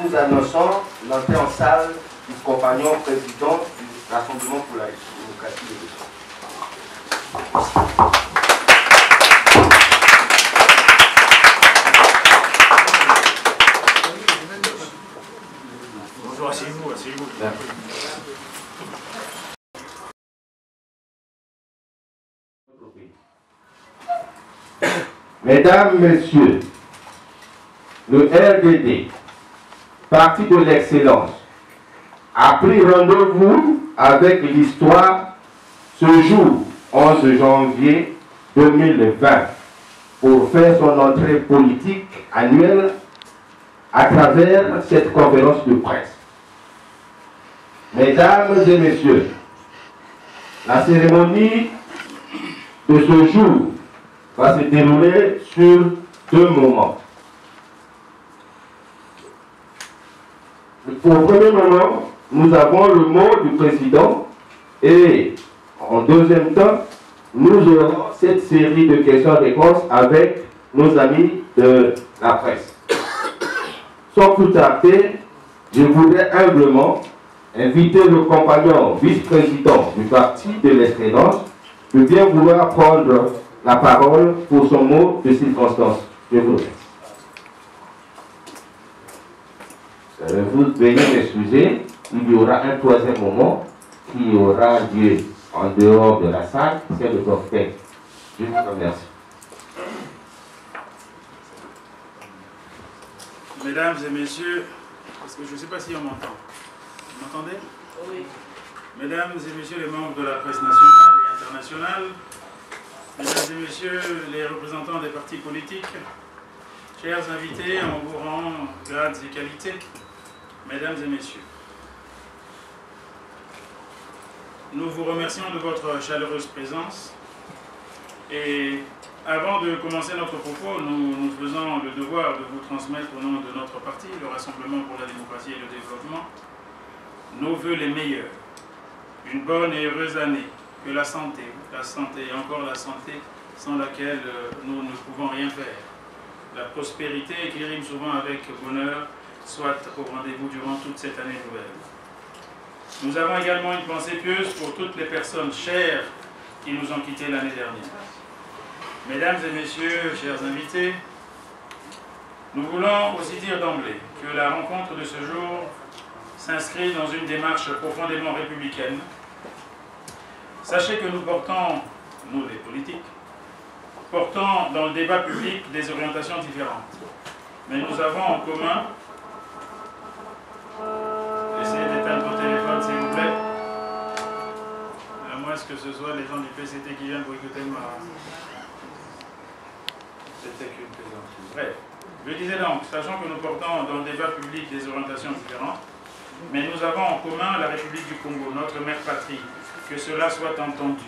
vous annonçons l'entrée en salle du compagnon président du Rassemblement pour la démocratie et le Bonjour, asseyez-vous, asseyez-vous. Mesdames, Messieurs, le RDD, Parti de l'excellence, a pris rendez-vous avec l'histoire ce jour, 11 janvier 2020, pour faire son entrée politique annuelle à travers cette conférence de presse. Mesdames et Messieurs, la cérémonie de ce jour va se dérouler sur 2 moments. Pour le premier moment, nous avons le mot du président et en deuxième temps, nous aurons cette série de questions-réponses avec nos amis de la presse. Sans plus tarder, je voudrais humblement inviter le compagnon vice-président du Parti de l'excellence de bien vouloir prendre la parole pour son mot de circonstance. Je vous remercie. Vous veuillez m'excuser, il y aura un troisième moment qui aura lieu en dehors de la salle, c'est le cortège. Je vous remercie. Mesdames et messieurs, parce que je ne sais pas si on m'entend. Vous m'entendez? Oui. Mesdames et messieurs les membres de la presse nationale et internationale, mesdames et messieurs les représentants des partis politiques, chers invités en vos rangs, grades et qualités, mesdames et messieurs, nous vous remercions de votre chaleureuse présence et avant de commencer notre propos, nous faisons le devoir de vous transmettre au nom de notre parti, le Rassemblement pour la démocratie et le développement, nos vœux les meilleurs. Une bonne et heureuse année, que la santé et encore la santé sans laquelle nous ne pouvons rien faire. La prospérité qui rime souvent avec bonheur soit au rendez-vous durant toute cette année nouvelle. Nous avons également une pensée pieuse pour toutes les personnes chères qui nous ont quittés l'année dernière. Mesdames et messieurs, chers invités, nous voulons aussi dire d'emblée que la rencontre de ce jour s'inscrit dans une démarche profondément républicaine. Sachez que nous portons, nous les politiques, portons dans le débat public des orientations différentes. Mais nous avons en commun, essayez d'éteindre vos téléphones s'il vous plaît, à moins que ce soit les gens du PCT qui viennent pour écouter ma... C'était qu'une plaisanterie. Bref, je disais donc, sachant que nous portons dans le débat public des orientations différentes, mais nous avons en commun la République du Congo, notre mère patrie, que cela soit entendu.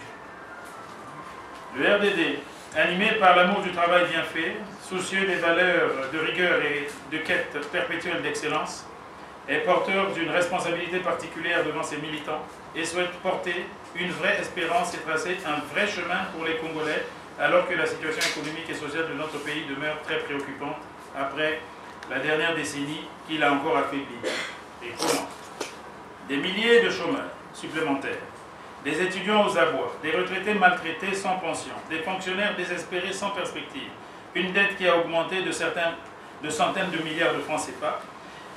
Le RDD, animé par l'amour du travail bien fait, soucieux des valeurs de rigueur et de quête perpétuelle d'excellence, est porteur d'une responsabilité particulière devant ses militants et souhaite porter une vraie espérance et tracer un vrai chemin pour les Congolais alors que la situation économique et sociale de notre pays demeure très préoccupante après la dernière décennie qui l'a encore affaibli. Et comment? Des milliers de chômeurs supplémentaires, des étudiants aux abois, des retraités maltraités sans pension, des fonctionnaires désespérés sans perspective, une dette qui a augmenté de centaines de milliards de francs CFA,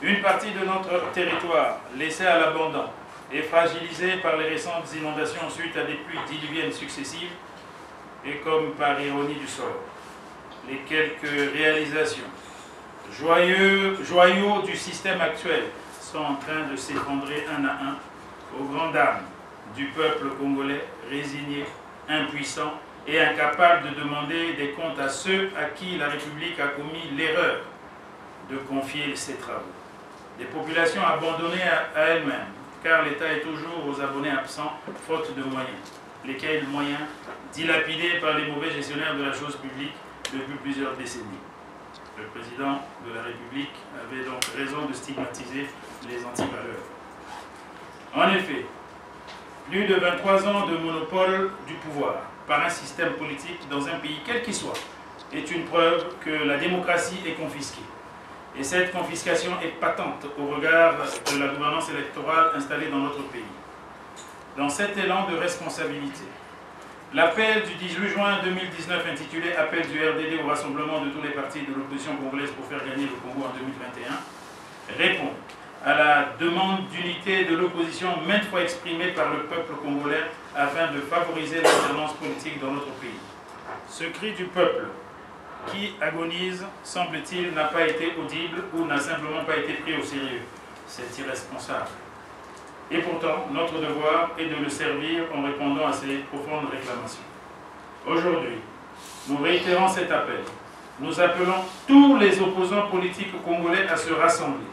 une partie de notre territoire laissée à l'abandon et fragilisée par les récentes inondations suite à des pluies diluviennes successives, et comme par ironie du sort, les quelques réalisations, joyaux du système actuel, sont en train de s'effondrer un à un aux grandes dames du peuple congolais résigné, impuissant et incapable de demander des comptes à ceux à qui la République a commis l'erreur de confier ses travaux. Des populations abandonnées à elles-mêmes, car l'État est toujours aux abonnés absents, faute de moyens. Lesquels moyens dilapidés par les mauvais gestionnaires de la chose publique depuis plusieurs décennies. Le président de la République avait donc raison de stigmatiser les antivaleurs. En effet, plus de 23 ans de monopole du pouvoir par un système politique dans un pays quel qu'il soit est une preuve que la démocratie est confisquée. Et cette confiscation est patente au regard de la gouvernance électorale installée dans notre pays. Dans cet élan de responsabilité, l'appel du 18 juin 2019 intitulé « Appel du RDD au rassemblement de tous les partis de l'opposition congolaise pour faire gagner le Congo en 2021 » répond à la demande d'unité de l'opposition maintes fois exprimée par le peuple congolais afin de favoriser l'alternance politique dans notre pays. Ce cri du peuple qui agonise, semble-t-il, n'a pas été audible ou n'a simplement pas été pris au sérieux. C'est irresponsable. Et pourtant, notre devoir est de le servir en répondant à ces profondes réclamations. Aujourd'hui, nous réitérons cet appel. Nous appelons tous les opposants politiques congolais à se rassembler.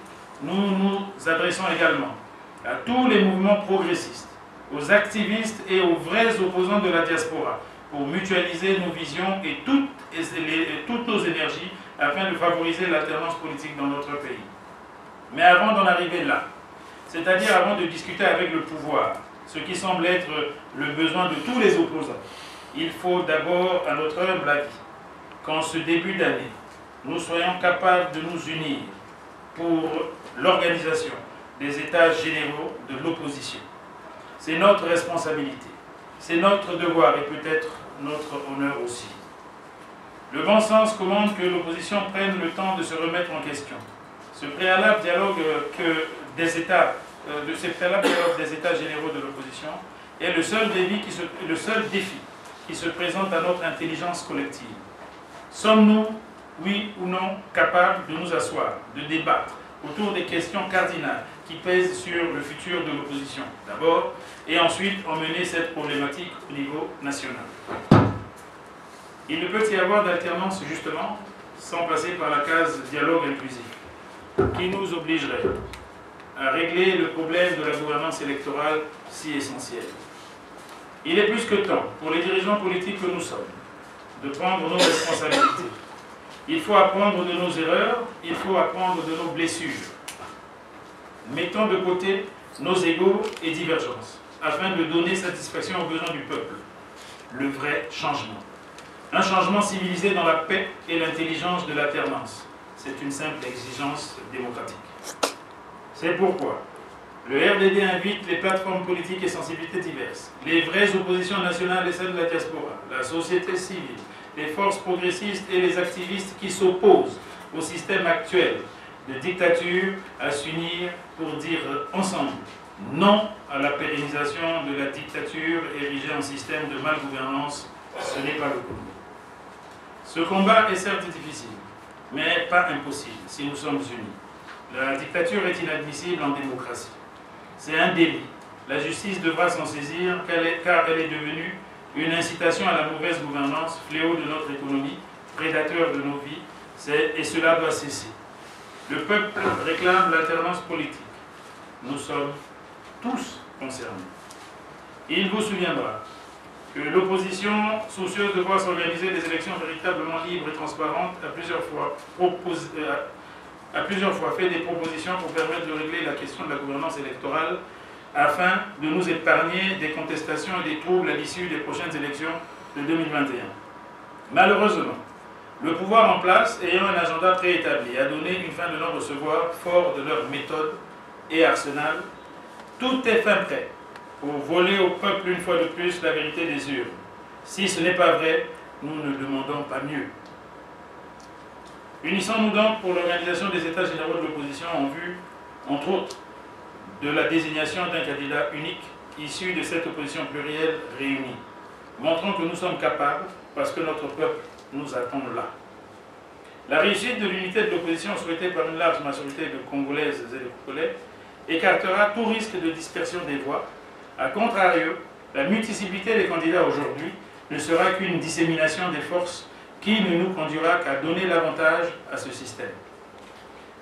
Nous nous adressons également à tous les mouvements progressistes, aux activistes et aux vrais opposants de la diaspora pour mutualiser nos visions et toutes nos énergies afin de favoriser l'alternance politique dans notre pays. Mais avant d'en arriver là, c'est-à-dire avant de discuter avec le pouvoir, ce qui semble être le besoin de tous les opposants, il faut d'abord, à notre humble avis, qu'en ce début d'année, nous soyons capables de nous unir pour l'organisation des États généraux de l'opposition. C'est notre responsabilité, c'est notre devoir et peut-être notre honneur aussi. Le bon sens commande que l'opposition prenne le temps de se remettre en question. Ce préalable dialogue des États généraux de l'opposition est le seul défi qui se présente à notre intelligence collective. Sommes-nous, oui ou non, capables de nous asseoir, de débattre autour des questions cardinales qui pèsent sur le futur de l'opposition, d'abord, et ensuite emmener cette problématique au niveau national. Il ne peut y avoir d'alternance, justement, sans passer par la case dialogue inclusif, qui nous obligerait à régler le problème de la gouvernance électorale si essentielle. Il est plus que temps, pour les dirigeants politiques que nous sommes, de prendre nos responsabilités. Il faut apprendre de nos erreurs, il faut apprendre de nos blessures. Mettons de côté nos égos et divergences, afin de donner satisfaction aux besoins du peuple. Le vrai changement. Un changement civilisé dans la paix et l'intelligence de l'alternance. C'est une simple exigence démocratique. C'est pourquoi le RDD invite les plateformes politiques et sensibilités diverses, les vraies oppositions nationales et celles de la diaspora, la société civile, les forces progressistes et les activistes qui s'opposent au système actuel de dictature à s'unir pour dire ensemble non à la pérennisation de la dictature érigée en système de malgouvernance. Ce n'est pas le Congo. Ce combat est certes difficile, mais pas impossible si nous sommes unis. La dictature est inadmissible en démocratie. C'est un délit. La justice devra s'en saisir car elle est devenue une incitation à la mauvaise gouvernance, fléau de notre économie, prédateur de nos vies, et cela doit cesser. Le peuple réclame l'alternance politique. Nous sommes tous concernés. Il vous souviendra que l'opposition, soucieuse de voir s'organiser des élections véritablement libres et transparentes, a plusieurs fois fait des propositions pour permettre de régler la question de la gouvernance électorale afin de nous épargner des contestations et des troubles à l'issue des prochaines élections de 2021. Malheureusement, le pouvoir en place, ayant un agenda préétabli, a donné une fin de non-recevoir fort de leur méthode et arsenal. Tout est fin prêt pour voler au peuple une fois de plus la vérité des urnes. Si ce n'est pas vrai, nous ne demandons pas mieux. Unissons-nous donc pour l'organisation des États généraux de l'opposition en vue, entre autres, de la désignation d'un candidat unique issu de cette opposition plurielle réunie. Montrons que nous sommes capables parce que notre peuple nous attend là. La réussite de l'unité de l'opposition souhaitée par une large majorité de Congolaises et de Congolais écartera tout risque de dispersion des voix. A contrario, la multiplicité des candidats aujourd'hui ne sera qu'une dissémination des forces qui ne nous conduira qu'à donner l'avantage à ce système.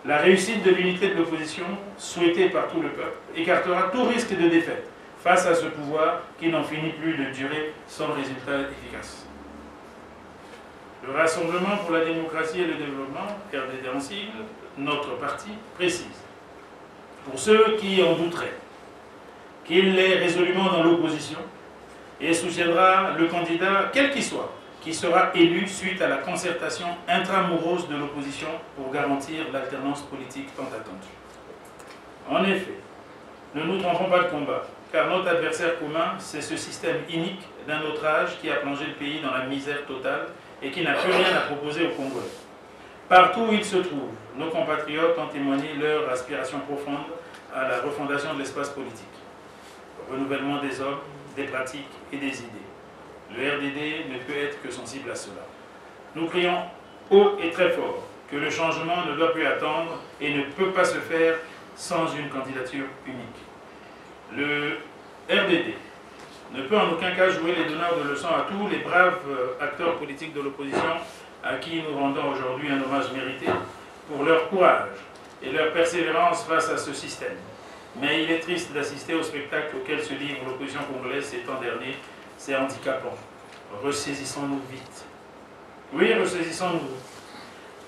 La réussite de l'unité de l'opposition, souhaitée par tout le peuple, écartera tout risque de défaite face à ce pouvoir qui n'en finit plus de durer sans résultat efficace. Le Rassemblement pour la démocratie et le développement, RDD en sigle, notre parti, précise, pour ceux qui en douteraient, qu'il est résolument dans l'opposition et soutiendra le candidat, quel qu'il soit, qui sera élu suite à la concertation intramoureuse de l'opposition pour garantir l'alternance politique tant attendue. En effet, ne nous trompons pas de combat, car notre adversaire commun, c'est ce système inique d'un autre âge qui a plongé le pays dans la misère totale et qui n'a plus rien à proposer aux Congolais. Partout où ils se trouvent, nos compatriotes ont témoigné leur aspiration profonde à la refondation de l'espace politique, au renouvellement des hommes, des pratiques et des idées. Le RDD ne peut être que sensible à cela. Nous crions haut et très fort que le changement ne doit plus attendre et ne peut pas se faire sans une candidature unique. Le RDD ne peut en aucun cas jouer les donneurs de leçons à tous les braves acteurs politiques de l'opposition à qui nous rendons aujourd'hui un hommage mérité pour leur courage et leur persévérance face à ce système. Mais il est triste d'assister au spectacle auquel se livre l'opposition congolaise ces temps derniers. C'est handicapant. Ressaisissons-nous vite. Oui, ressaisissons-nous.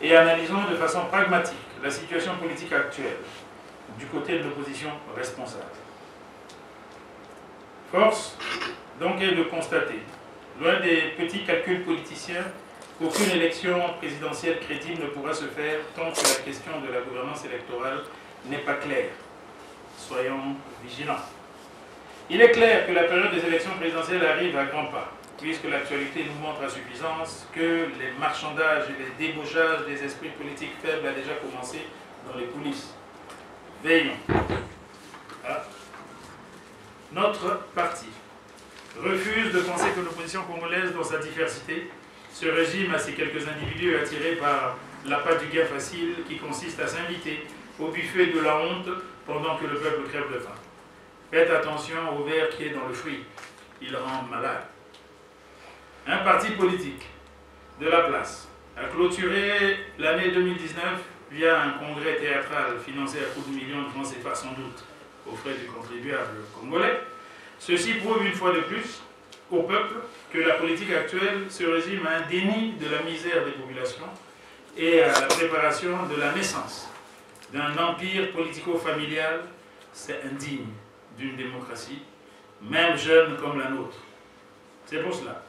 Et analysons de façon pragmatique la situation politique actuelle du côté de l'opposition responsable. Force donc est de constater, loin des petits calculs politiciens, qu'aucune élection présidentielle crédible ne pourra se faire tant que la question de la gouvernance électorale n'est pas claire. Soyons vigilants. Il est clair que la période des élections présidentielles arrive à grands pas, puisque l'actualité nous montre à suffisance que les marchandages et les débauchages des esprits politiques faibles a déjà commencé dans les coulisses. Veillons. Notre parti refuse de penser que l'opposition congolaise, dans sa diversité, se résume à ces quelques individus attirés par l'appât du gain facile qui consiste à s'inviter au buffet de la honte pendant que le peuple crève de faim. Faites attention au ver qui est dans le fruit, il rend malade. Un parti politique de la place a clôturé l'année 2019 via un congrès théâtral financé à coups de millions de francs CFA sans doute aux frais du contribuable congolais. Ceci prouve une fois de plus au peuple que la politique actuelle se résume à un déni de la misère des populations et à la préparation de la naissance d'un empire politico-familial. C'est indigne d'une démocratie, même jeune comme la nôtre. C'est pour cela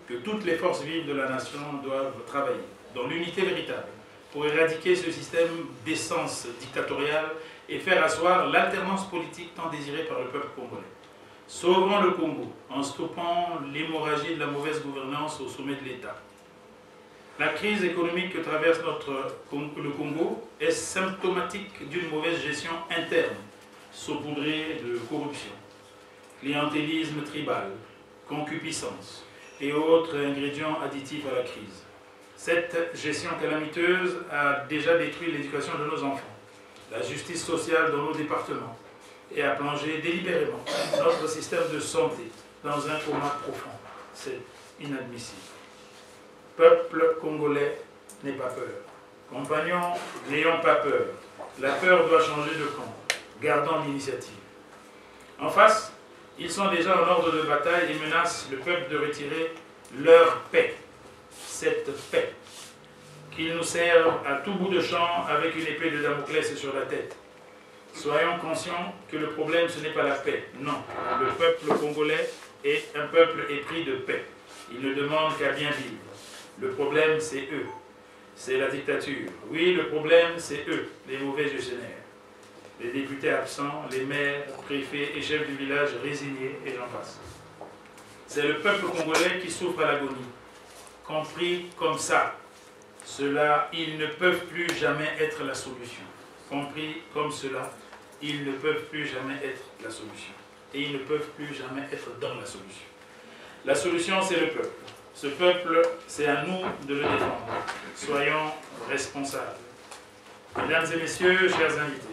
que toutes les forces vives de la nation doivent travailler dans l'unité véritable pour éradiquer ce système d'essence dictatoriale et faire asseoir l'alternance politique tant désirée par le peuple congolais. Sauvons le Congo en stoppant l'hémorragie de la mauvaise gouvernance au sommet de l'État. La crise économique que traverse le Congo est symptomatique d'une mauvaise gestion interne, saupoudrée de corruption, clientélisme tribal, concupiscence et autres ingrédients additifs à la crise. Cette gestion calamiteuse a déjà détruit l'éducation de nos enfants, la justice sociale dans nos départements et a plongé délibérément notre système de santé dans un coma profond. C'est inadmissible. Peuple congolais, n'aie pas peur. Compagnons, n'ayons pas peur. La peur doit changer de camp. Gardons l'initiative. En face, ils sont déjà en ordre de bataille et menacent le peuple de retirer leur paix. Cette paix qu'ils nous servent à tout bout de champ avec une épée de Damoclès sur la tête. Soyons conscients que le problème, ce n'est pas la paix. Non, le peuple congolais est un peuple épris de paix. Il ne demande qu'à bien vivre. Le problème, c'est eux. C'est la dictature. Oui, le problème, c'est eux, les mauvais gestionnaires. Les députés absents, les maires, préfets et chefs du village résignés, et j'en passe. C'est le peuple congolais qui souffre à l'agonie. Compris comme ça, cela, ils ne peuvent plus jamais être la solution. Compris comme cela, ils ne peuvent plus jamais être la solution. Et ils ne peuvent plus jamais être dans la solution. La solution, c'est le peuple. Ce peuple, c'est à nous de le défendre. Soyons responsables. Mesdames et messieurs, chers invités,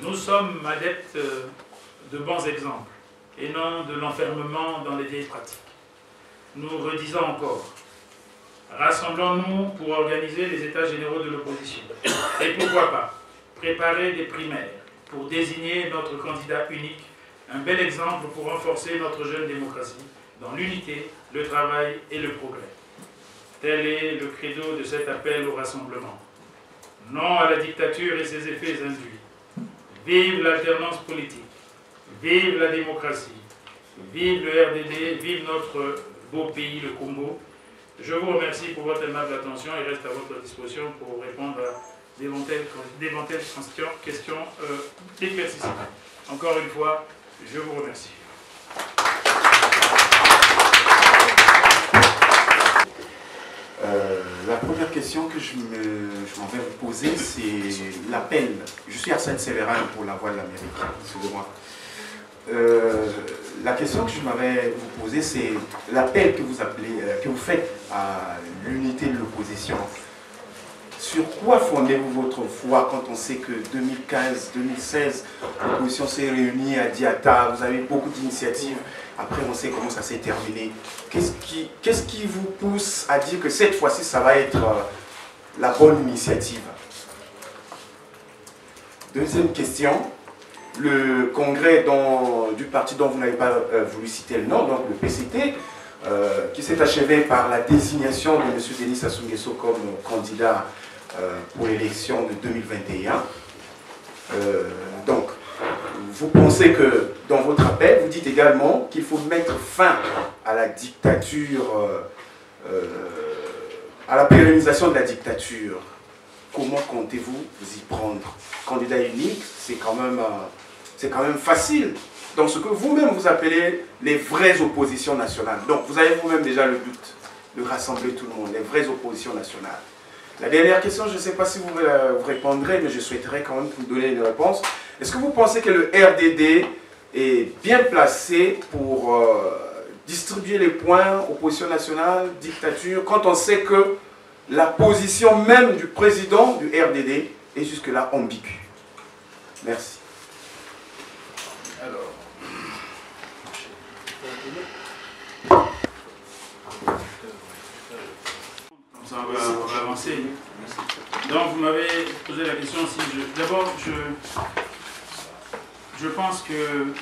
nous sommes adeptes de bons exemples et non de l'enfermement dans les vieilles pratiques. Nous redisons encore, rassemblons-nous pour organiser les états généraux de l'opposition. Et pourquoi pas préparer des primaires pour désigner notre candidat unique, un bel exemple pour renforcer notre jeune démocratie dans l'unité, le travail et le progrès. Tel est le credo de cet appel au rassemblement. Non à la dictature et ses effets induits. Vive l'alternance politique, vive la démocratie, vive le RDD, vive notre beau pays, le Congo. Je vous remercie pour votre aimable attention et reste à votre disposition pour répondre à d'éventuelles questions éclaircissantes. Encore une fois, je vous remercie. La première question que je m'en vais vous poser, c'est l'appel. Je suis Arsène Sévérin pour la Voix de l'Amérique, excusez-moi. La question que je m'avais vous poser, c'est l'appel que vous faites à l'unité de l'opposition. Sur quoi fondez-vous votre foi quand on sait que 2015-2016, l'opposition s'est réunie à Diata, vous avez beaucoup d'initiatives, après on sait comment ça s'est terminé. Qu'est-ce qui vous pousse à dire que cette fois-ci, ça va être la bonne initiative? Deuxième question, le congrès du parti dont vous n'avez pas voulu citer le nom, donc le PCT, qui s'est achevé par la désignation de M. Denis Sassou Nguesso comme candidat pour l'élection de 2021. Donc, vous pensez que dans votre appel, vous dites également qu'il faut mettre fin à la dictature, à la pérennisation de la dictature. Comment comptez-vous vous y prendre? Candidat unique, c'est quand même facile. Dans ce que vous-même vous appelez les vraies oppositions nationales. Donc, vous avez vous-même déjà le but de rassembler tout le monde, les vraies oppositions nationales. La dernière question, je ne sais pas si vous répondrez, mais je souhaiterais quand même vous donner une réponse. Est-ce que vous pensez que le RDD est bien placé pour distribuer les points opposition nationale, dictature, quand on sait que la position même du président du RDD est jusque-là ambiguë? Merci. Alors, ça, on va avancer. Donc, vous m'avez posé la question si d'abord, je pense que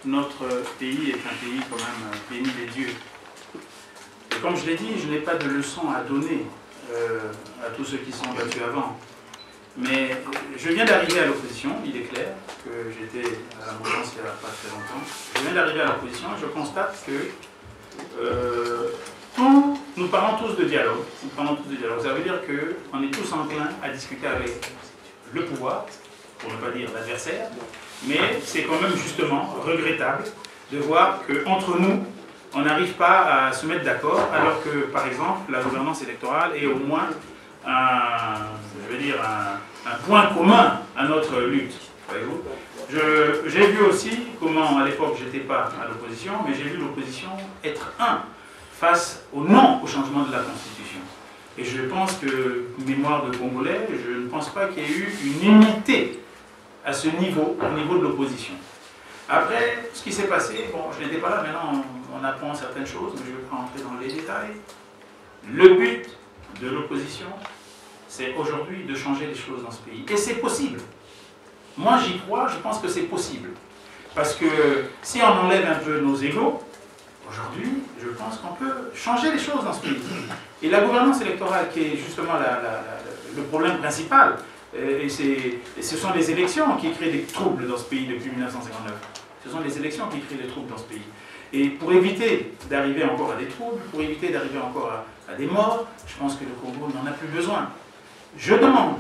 notre pays est un pays quand même béni des dieux. Et comme je l'ai dit, je n'ai pas de leçon à donner à tous ceux qui sont battus avant. Mais je viens d'arriver à l'opposition, il est clair que j'étais à la mouvance il n'y a pas très longtemps. Je viens d'arriver à l'opposition et je constate que nous parlons tous de dialogue. Ça veut dire qu'on est tous enclins à discuter avec le pouvoir, pour ne pas dire l'adversaire, mais c'est quand même justement regrettable de voir qu'entre nous, on n'arrive pas à se mettre d'accord, alors que, par exemple, la gouvernance électorale est au moins un point commun à notre lutte. Voyez-vous, j'ai vu aussi comment, à l'époque, je n'étais pas à l'opposition, mais j'ai vu l'opposition être face au non au changement de la Constitution. Et je pense que, mémoire de Congolais, je ne pense pas qu'il y ait eu une unité à ce niveau, au niveau de l'opposition. Après, ce qui s'est passé, bon, je n'étais pas là, maintenant on apprend certaines choses, mais je ne vais pas rentrer dans les détails. Le but de l'opposition, c'est aujourd'hui de changer les choses dans ce pays. Et c'est possible. Moi j'y crois, je pense que c'est possible. Parce que si on enlève un peu nos égos, aujourd'hui, je pense qu'on peut changer les choses dans ce pays. Et la gouvernance électorale, qui est justement le problème principal, et ce sont les élections qui créent des troubles dans ce pays depuis 1959. Ce sont les élections qui créent des troubles dans ce pays. Et pour éviter d'arriver encore à des troubles, pour éviter d'arriver encore à des morts, je pense que le Congo n'en a plus besoin. Je demande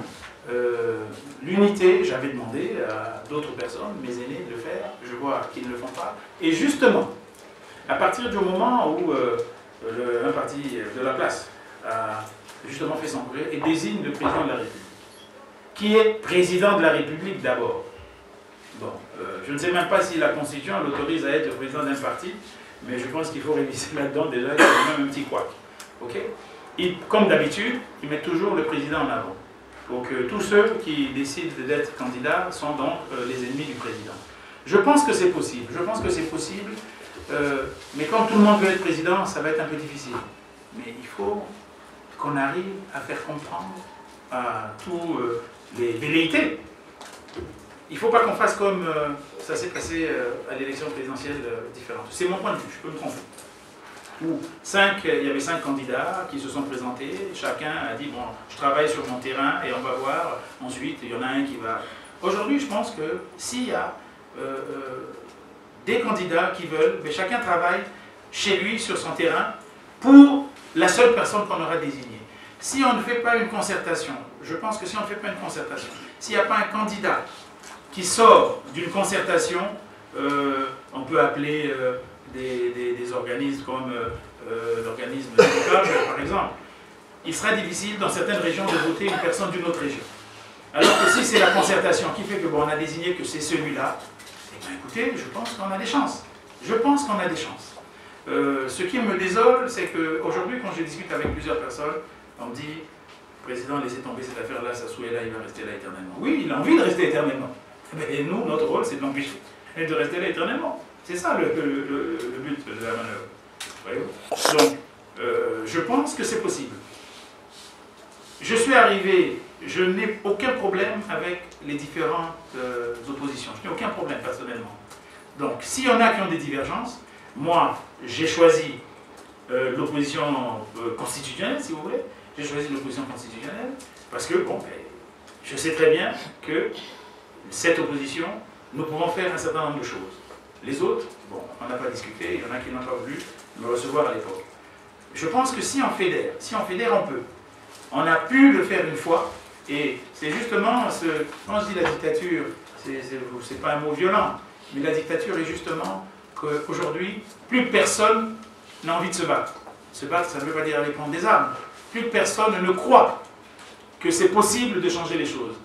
l'unité, j'avais demandé à d'autres personnes, mes aînés, de le faire, je vois qu'ils ne le font pas. Et justement, à partir du moment où un parti de la place a justement fait son congrès et désigne le président de la République, qui est président de la République d'abord. Bon, je ne sais même pas si la Constitution l'autorise à être le président d'un parti, mais je pense qu'il faut réviser là-dedans déjà, il y a même un petit couac. Okay? Comme d'habitude, ils mettent toujours le président en avant. Donc tous ceux qui décident d'être candidats sont donc les ennemis du président. Je pense que c'est possible, mais comme tout le monde veut être président, ça va être un peu difficile. Mais il faut qu'on arrive à faire comprendre à tous les velléités. Il ne faut pas qu'on fasse comme ça s'est passé à l'élection présidentielle différente. C'est mon point de vue, je peux me tromper. Où il y avait 5 candidats qui se sont présentés, chacun a dit, bon, je travaille sur mon terrain et on va voir, ensuite il y en a un qui va... Aujourd'hui, je pense que s'il y a des candidats qui veulent, mais chacun travaille chez lui, sur son terrain, pour la seule personne qu'on aura désignée. Si on ne fait pas une concertation, je pense que si on ne fait pas une concertation, s'il n'y a pas un candidat qui sort d'une concertation, on peut appeler des organismes comme l'organisme du peuple, par exemple, il sera difficile dans certaines régions de voter une personne d'une autre région. Alors que si c'est la concertation qui fait que bon, on a désigné que c'est celui-là, eh bien écoutez, je pense qu'on a des chances. Je pense qu'on a des chances. Ce qui me désole, c'est qu'aujourd'hui, quand je discute avec plusieurs personnes, on me dit, président, laissez tomber cette affaire-là, ça souhait là, il va rester là éternellement. Oui, il a envie de rester éternellement. Et nous, notre rôle, c'est de l'empêcher et de rester là éternellement. C'est ça le but de la manœuvre. Voyez-vous ? Donc, je pense que c'est possible. Je suis arrivé, je n'ai aucun problème avec les différentes oppositions. Je n'ai aucun problème personnellement. Donc, s'il y en a qui ont des divergences, moi, j'ai choisi l'opposition constitutionnelle, si vous voulez. J'ai choisi l'opposition constitutionnelle parce que, bon, je sais très bien que cette opposition, nous pouvons faire un certain nombre de choses. Les autres, bon, on n'a pas discuté, il y en a qui n'ont pas voulu me recevoir à l'époque. Je pense que si on fédère, on peut. On a pu le faire une fois, et c'est justement, quand je dis la dictature, c'est pas un mot violent, mais la dictature est justement qu'aujourd'hui, plus personne n'a envie de se battre. Se battre, ça ne veut pas dire aller prendre des armes. Plus personne ne croit que c'est possible de changer les choses.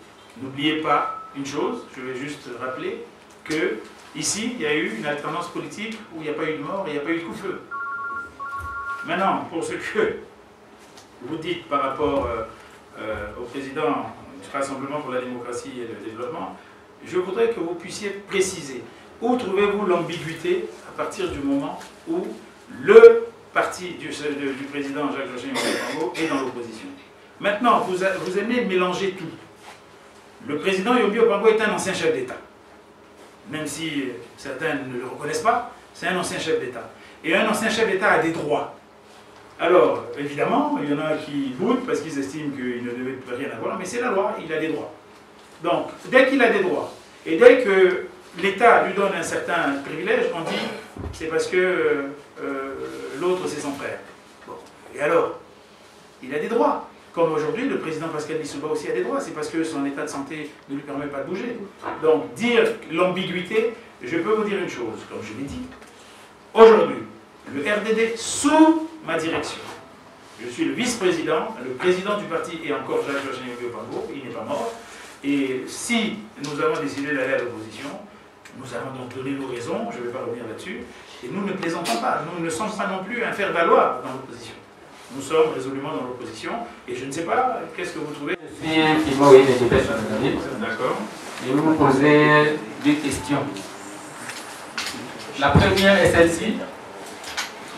N'oubliez pas une chose, je vais juste rappeler que ici, il y a eu une alternance politique où il n'y a pas eu de mort et il n'y a pas eu de coup de feu. Maintenant, pour ce que vous dites par rapport au président du Rassemblement pour la démocratie et le développement, je voudrais que vous puissiez préciser où trouvez-vous l'ambiguïté à partir du moment où le parti du président Jacques Yombi est dans l'opposition. Maintenant, vous aimez mélanger tout. Le président Yombi Opango est un ancien chef d'État. Même si certains ne le reconnaissent pas, c'est un ancien chef d'État. Et un ancien chef d'État a des droits. Alors, évidemment, il y en a qui boutent parce qu'ils estiment qu'il ne devait rien avoir, mais c'est la loi, il a des droits. Donc, dès qu'il a des droits, et dès que l'État lui donne un certain privilège, on dit c'est parce que l'autre c'est son frère. Bon. Et alors, il a des droits. Comme aujourd'hui, le président Pascal Lissouba aussi a des droits, c'est parce que son état de santé ne lui permet pas de bouger. Donc, dire l'ambiguïté, je peux vous dire une chose, comme je l'ai dit. Aujourd'hui, le RDD, sous ma direction, je suis le vice-président, le président du parti est encore Jacques Yombi Opango, il n'est pas mort. Et si nous avons décidé d'aller à l'opposition, nous avons donc donné nos raisons, je ne vais pas revenir là-dessus, et nous ne plaisantons pas, nous ne sommes pas non plus un faire-valoir dans l'opposition. Nous sommes résolument dans l'opposition, et je ne sais pas, qu'est-ce que vous trouvez? Je suis Timo Wéne de Dépêche Journaliste. D'accord. Je vais vous poser deux questions. La première est celle-ci.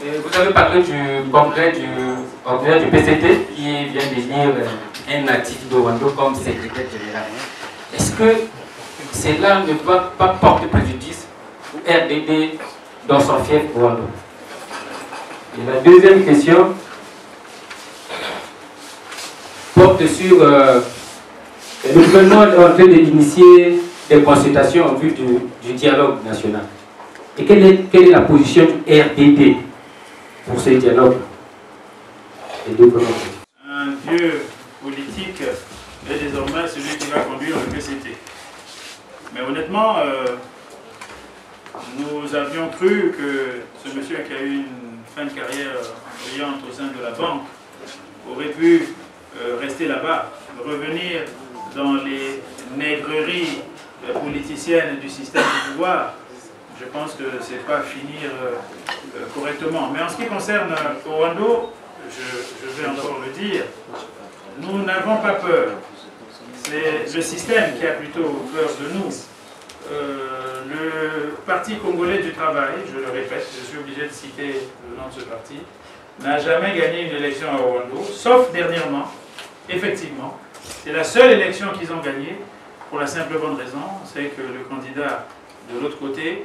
Vous avez parlé du congrès du PCT qui vient d'élire un natif de Rwanda comme secrétaire général. Est-ce que cela ne doit pas porter préjudice au RDD dans son fief Rwanda? Et la deuxième question porte sur le gouvernement est en train d'initier des consultations en vue du dialogue national. Et quelle est la position du RDD pour ce dialogue? Un vieux politique est désormais celui qui va conduire le PCT. Mais honnêtement, nous avions cru que ce monsieur qui a eu une fin de carrière brillante au sein de la banque aurait pu rester là-bas, revenir dans les nègreries politiciennes du système du pouvoir. Je pense que ce n'est pas finir correctement. Mais en ce qui concerne Rwanda, je vais encore le dire, nous n'avons pas peur. C'est le système qui a plutôt peur de nous. Le Parti congolais du travail, je le répète, je suis obligé de citer le nom de ce parti, n'a jamais gagné une élection à Rwanda, sauf dernièrement, effectivement. C'est la seule élection qu'ils ont gagnée, pour la simple bonne raison, c'est que le candidat de l'autre côté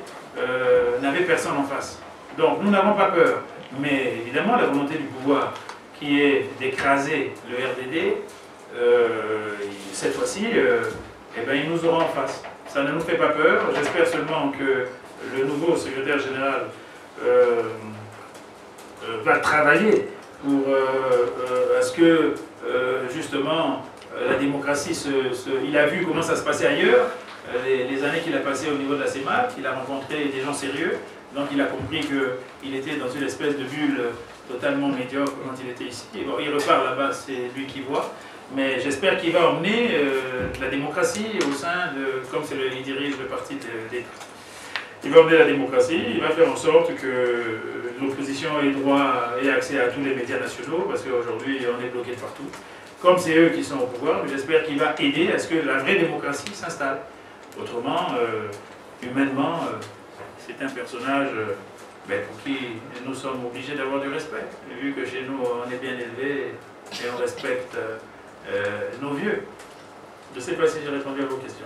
n'avait personne en face. Donc nous n'avons pas peur. Mais évidemment, la volonté du pouvoir qui est d'écraser le RDD, cette fois-ci, eh ben, ils nous auront en face. Ça ne nous fait pas peur. J'espère seulement que le nouveau secrétaire général va travailler pour à ce que, justement, la démocratie il a vu comment ça se passait ailleurs, les années qu'il a passées au niveau de la CEMAC, il a rencontré des gens sérieux, donc il a compris qu'il était dans une espèce de bulle totalement médiocre quand il était ici. Bon, il repart là-bas, c'est lui qui voit. Mais j'espère qu'il va emmener la démocratie au sein de, comme il dirige le parti d'État. Il va emmener la démocratie, il va faire en sorte que l'opposition ait accès à tous les médias nationaux, parce qu'aujourd'hui on est bloqué de partout. Comme c'est eux qui sont au pouvoir, j'espère qu'il va aider à ce que la vraie démocratie s'installe. Autrement, humainement, c'est un personnage pour qui nous sommes obligés d'avoir du respect. Vu que chez nous on est bien élevé et on respecte nos vieux. Je ne sais pas si j'ai répondu à vos questions.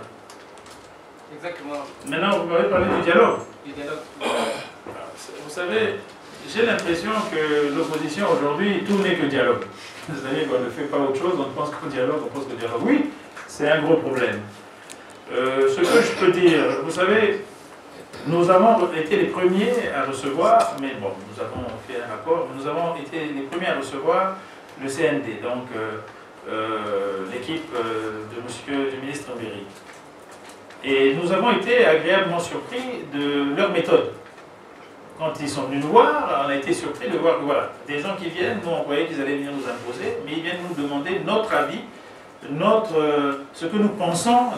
Exactement. Maintenant, vous m'avez parlé du dialogue. Du dialogue. Vous savez, j'ai l'impression que l'opposition aujourd'hui, tout n'est que dialogue. C'est-à-dire qu'on ne fait pas autre chose, on pense qu'au dialogue, on pense qu'au dialogue. Oui, c'est un gros problème. Ce que je peux dire, vous savez, nous avons été les premiers à recevoir, mais bon, nous avons fait un rapport, nous avons été les premiers à recevoir le CND, donc l'équipe du ministre Mbéry. Et nous avons été agréablement surpris de leur méthode. Quand ils sont venus nous voir, on a été surpris de voir que voilà, des gens qui viennent, nous on croyait qu'ils allaient venir nous imposer, mais ils viennent nous demander notre avis, ce que nous pensons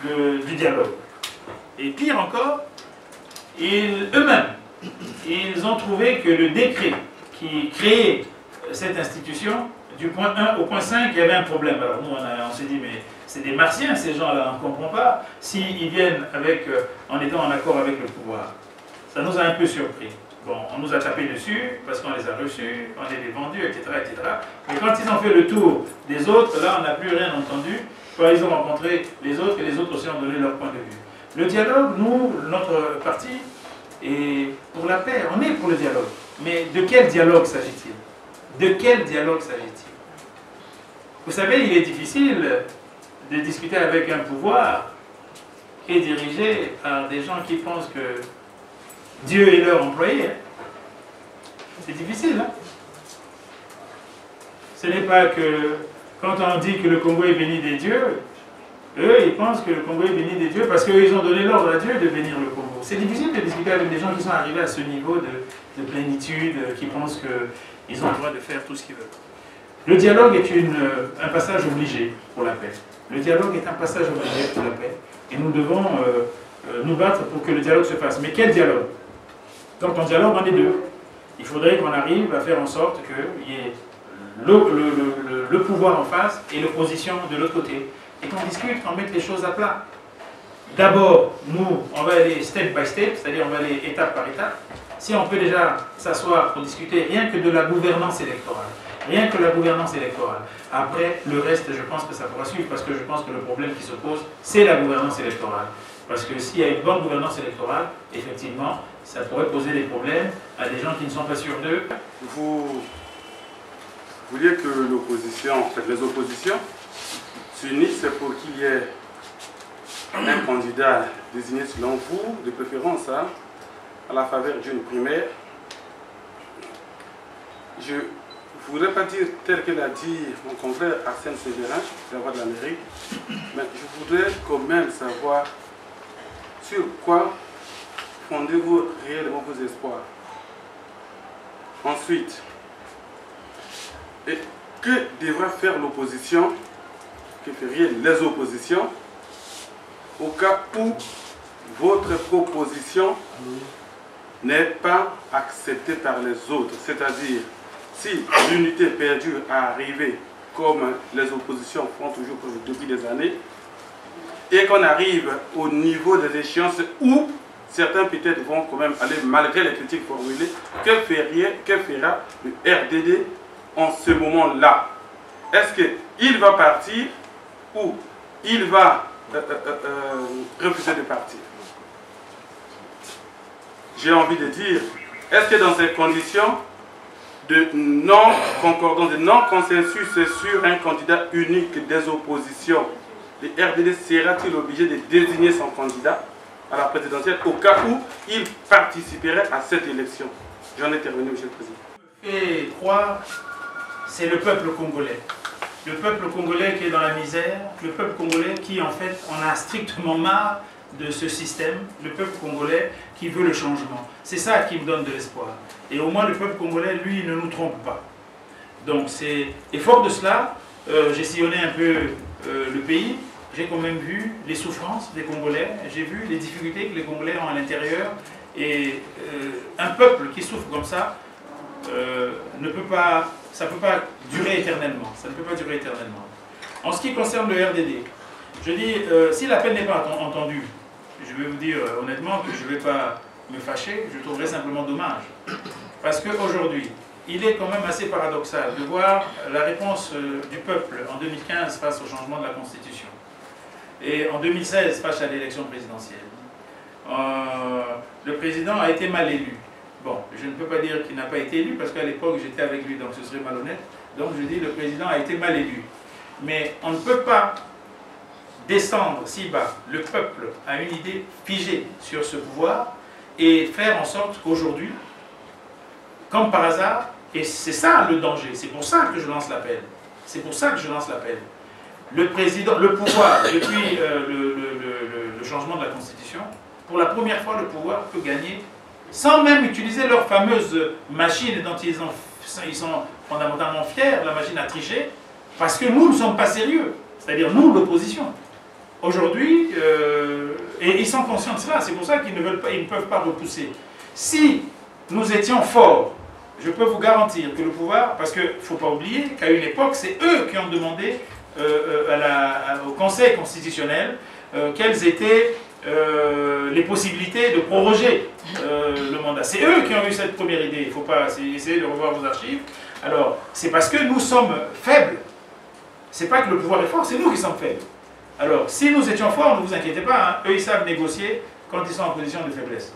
du dialogue. Et pire encore, eux-mêmes, ils ont trouvé que le décret qui créait cette institution, du point 1 au point 5, il y avait un problème. Alors nous, on s'est dit, mais c'est des martiens, ces gens-là, on ne comprend pas s'ils viennent en étant en accord avec le pouvoir. Ça nous a un peu surpris. Bon, on nous a tapé dessus parce qu'on les a reçus, on les a vendus, etc., etc. Mais quand ils ont fait le tour des autres, là, on n'a plus rien entendu. Quand ils ont rencontré les autres, et les autres aussi ont donné leur point de vue. Le dialogue, nous, notre parti, est pour la paix. On est pour le dialogue. Mais de quel dialogue s'agit-il? De quel dialogue s'agit-il? Vous savez, il est difficile de discuter avec un pouvoir qui est dirigé par des gens qui pensent que Dieu est leur employé. C'est difficile, hein? Ce n'est pas que quand on dit que le Congo est béni des dieux, eux, ils pensent que le Congo est béni des dieux parce qu'ils ont donné l'ordre à Dieu de bénir le Congo. C'est difficile de discuter avec des gens qui sont arrivés à ce niveau de plénitude, qui pensent qu'ils ont le droit de faire tout ce qu'ils veulent. Le dialogue est un passage obligé pour la paix. Le dialogue est un passage obligé pour la paix. Et nous devons nous battre pour que le dialogue se fasse. Mais quel dialogue? Quand on dialogue, on est deux. Il faudrait qu'on arrive à faire en sorte qu'il y ait le pouvoir en face et l'opposition de l'autre côté. Et qu'on discute, qu'on mette les choses à plat. D'abord, nous, on va aller step by step, c'est-à-dire on va aller étape par étape. Si on peut déjà s'asseoir pour discuter rien que de la gouvernance électorale, rien que la gouvernance électorale. Après, le reste, je pense que ça pourra suivre, parce que je pense que le problème qui se pose, c'est la gouvernance électorale. Parce que s'il y a une bonne gouvernance électorale, effectivement, ça pourrait poser des problèmes à des gens qui ne sont pas sûrs d'eux. Vous vouliez que l'opposition, en fait, les oppositions s'unissent pour qu'il y ait un candidat désigné selon vous, de préférence à la faveur d'une primaire. Je ne voudrais pas dire tel qu'elle a dit mon confrère Arsène Sévérin, la voix de la mairie, mais je voudrais quand même savoir sur quoi fondez-vous réellement vos espoirs. Ensuite, et que devra faire l'opposition, que feraient les oppositions, au cas où votre proposition n'est pas acceptée par les autres, c'est-à-dire si l'unité perdue à arriver comme les oppositions font toujours depuis des années, et qu'on arrive au niveau des échéances où certains peut-être vont quand même aller malgré les critiques formulées, que fera le RDD en ce moment-là? Est-ce qu'il va partir ou il va refuser de partir? J'ai envie de dire, est-ce que dans ces conditions de non-concordance, de non-consensus sur un candidat unique des oppositions, le RDD sera-t-il obligé de désigner son candidat à la présidentielle au cas où il participerait à cette élection? J'en ai terminé, Monsieur le Président. fait croire, c'est le peuple congolais. Le peuple congolais qui est dans la misère, le peuple congolais qui en fait en a strictement marre de ce système, le peuple congolais qui veut le changement. C'est ça qui me donne de l'espoir. Et au moins le peuple congolais, lui, ne nous trompe pas. Donc c'est... Et fort de cela, j'ai sillonné un peu le pays, j'ai quand même vu les souffrances des Congolais, j'ai vu les difficultés que les Congolais ont à l'intérieur, et un peuple qui souffre comme ça, ne peut pas, ça ne peut pas durer éternellement. Ça ne peut pas durer éternellement. En ce qui concerne le RDD, je dis, si l'appel n'est pas entendu, je vais vous dire honnêtement que je ne vais pas me fâcher, je trouverais simplement dommage. Parce qu'aujourd'hui, il est quand même assez paradoxal de voir la réponse du peuple en 2015 face au changement de la Constitution et en 2016 face à l'élection présidentielle. Le président a été mal élu. Bon, je ne peux pas dire qu'il n'a pas été élu parce qu'à l'époque j'étais avec lui, donc ce serait malhonnête. Donc je dis le président a été mal élu. Mais on ne peut pas descendre si bas. Le peuple a une idée figée sur ce pouvoir et faire en sorte qu'aujourd'hui, comme par hasard, et c'est ça le danger, c'est pour ça que je lance l'appel. C'est pour ça que je lance l'appel. Le président, le pouvoir, depuis le changement de la Constitution, pour la première fois, le pouvoir peut gagner sans même utiliser leur fameuse machine dont ils sont fondamentalement fiers, la machine à tricher, parce que nous ne sommes pas sérieux, c'est-à-dire nous, l'opposition. Aujourd'hui, et ils sont conscients de cela, c'est pour ça qu'ils ne veulent pas, ils ne peuvent pas repousser. Si nous étions forts, je peux vous garantir que le pouvoir, parce qu'il ne faut pas oublier qu'à une époque, c'est eux qui ont demandé au Conseil constitutionnel quelles étaient les possibilités de proroger le mandat. C'est eux qui ont eu cette première idée, il ne faut pas essayer de revoir vos archives. Alors, c'est parce que nous sommes faibles. C'est pas que le pouvoir est fort, c'est nous qui sommes faibles. Alors, si nous étions forts, ne vous inquiétez pas, hein, eux ils savent négocier quand ils sont en position de faiblesse.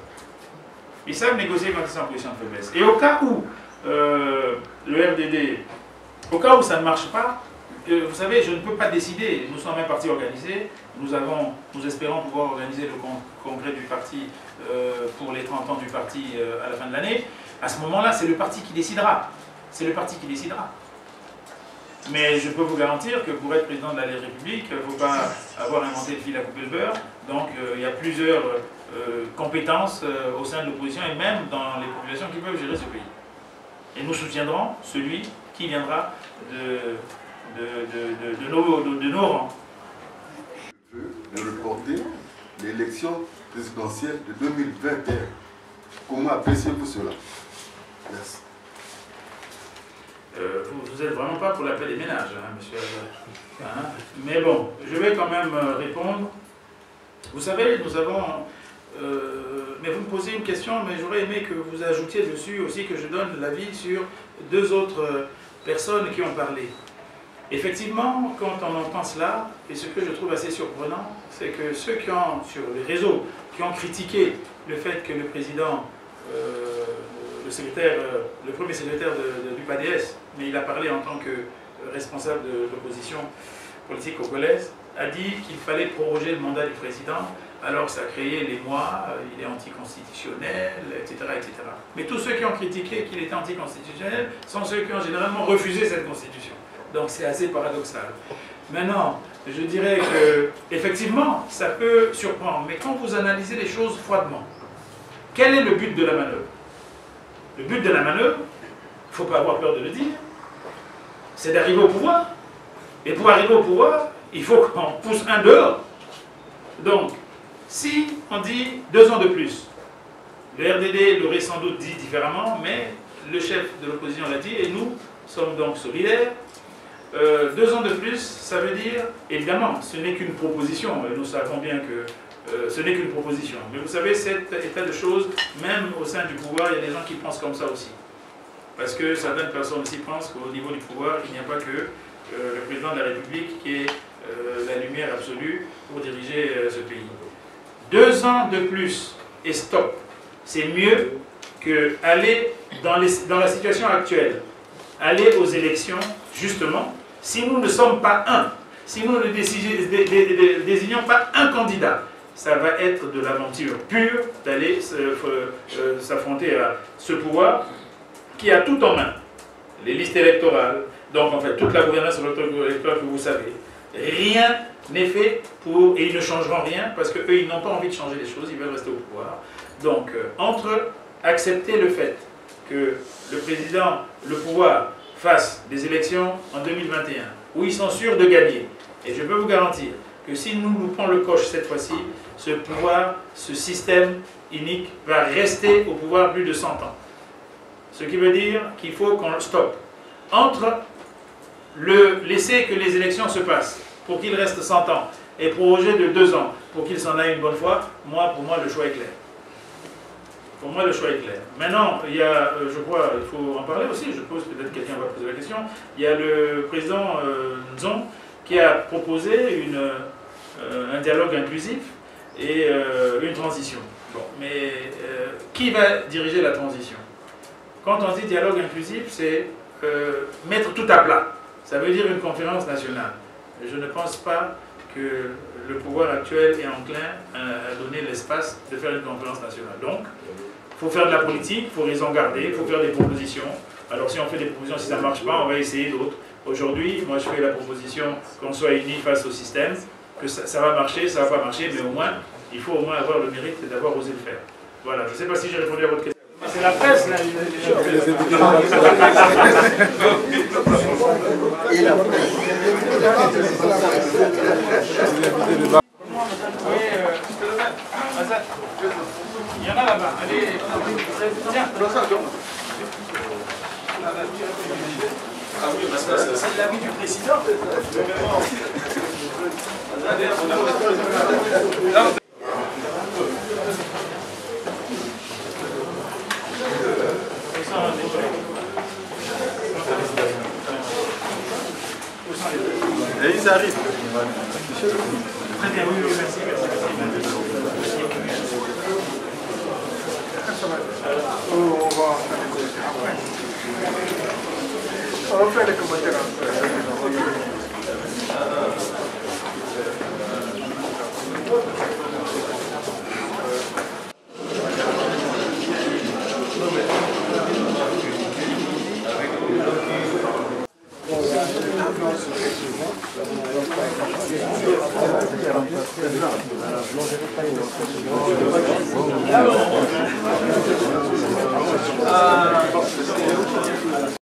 Ils savent négocier quand ils sont en position de faiblesse. Et au cas où le RDD, au cas où ça ne marche pas, vous savez, je ne peux pas décider. Nous sommes un parti organisé. Nous espérons pouvoir organiser le congrès du parti pour les 30 ans du parti à la fin de l'année. À ce moment-là, c'est le parti qui décidera. C'est le parti qui décidera. Mais je peux vous garantir que pour être président de la République, il ne faut pas avoir inventé le fil à couper le beurre. Donc il y a plusieurs compétences au sein de l'opposition et même dans les populations qui peuvent gérer ce pays. Et nous soutiendrons celui qui viendra de nos rangs. De reporter l'élection présidentielle de 2021. Comment appréciez-vous cela? Merci. Vous n'êtes vraiment pas pour l'appel des ménages, hein, monsieur. Hein? Mais bon, je vais quand même répondre. Vous savez, nous avons... mais vous me posez une question, mais j'aurais aimé que vous ajoutiez dessus aussi que je donne l'avis sur deux autres personnes qui ont parlé. Effectivement, quand on entend cela, et ce que je trouve assez surprenant, c'est que ceux qui ont, sur les réseaux, qui ont critiqué le fait que le président, le premier secrétaire du PADS, mais il a parlé en tant que responsable de l'opposition politique congolaise, a dit qu'il fallait proroger le mandat du président, alors que ça a créé les mois, il est anticonstitutionnel, etc., etc. Mais tous ceux qui ont critiqué qu'il était anticonstitutionnel sont ceux qui ont généralement refusé cette constitution. Donc c'est assez paradoxal. Maintenant, je dirais que, effectivement, ça peut surprendre, mais quand vous analysez les choses froidement, quel est le but de la manœuvre? Le but de la manœuvre, il ne faut pas avoir peur de le dire, c'est d'arriver au pouvoir. Et pour arriver au pouvoir, il faut qu'on pousse un dehors. Donc, si on dit 2 ans de plus, le RDD l'aurait sans doute dit différemment, mais le chef de l'opposition l'a dit, et nous sommes donc solidaires. 2 ans de plus, ça veut dire, évidemment, ce n'est qu'une proposition, et nous savons bien que ce n'est qu'une proposition. Mais vous savez, cet état de choses, même au sein du pouvoir, il y a des gens qui pensent comme ça aussi. Parce que certaines personnes aussi pensent qu'au niveau du pouvoir, il n'y a pas que le président de la République qui est la lumière absolue pour diriger ce pays. 2 ans de plus et stop, c'est mieux qu'aller dans la situation actuelle, aller aux élections, justement, si nous ne sommes pas un, si nous ne désignons pas un candidat, ça va être de l'aventure pure d'aller s'affronter à ce pouvoir qui a tout en main, les listes électorales, donc en fait toute la gouvernance électorale que vous savez, rien n'est fait pour, et ils ne changeront rien parce qu'eux ils n'ont pas envie de changer les choses, ils veulent rester au pouvoir. Donc entre accepter le fait que le président, le pouvoir, fasse des élections en 2021, où ils sont sûrs de gagner, et je peux vous garantir que si nous loupons le coche cette fois-ci, ce pouvoir, ce système inique va rester au pouvoir plus de 100 ans. Ce qui veut dire qu'il faut qu'on le stoppe. Entre laisser que les élections se passent pour qu'il reste 100 ans et proroger de 2 ans pour qu'il s'en aille une bonne fois, pour moi le choix est clair. Pour moi le choix est clair. Maintenant, il y a, je crois, il faut en parler aussi, je pose, peut-être quelqu'un va poser la question, il y a le président Nzon qui a proposé un dialogue inclusif et une transition. Bon, mais qui va diriger la transition? Quand on dit dialogue inclusif, c'est mettre tout à plat. Ça veut dire une conférence nationale. Je ne pense pas que le pouvoir actuel est enclin à donner l'espace de faire une conférence nationale. Donc, il faut faire de la politique, il faut raison garder, il faut faire des propositions. Alors si on fait des propositions, si ça ne marche pas, on va essayer d'autres. Aujourd'hui, moi je fais la proposition qu'on soit unis face au système, que ça va marcher, ça ne va pas marcher, mais au moins, il faut au moins avoir le mérite d'avoir osé le faire. Voilà, je ne sais pas si j'ai répondu à votre question. C'est la presse, là. Il y en a là-bas. Allez, tiens. Ah oui, c'est l'avis du président. Et ils arrivent. Très bien, oui, merci. On va faire les commentaires après.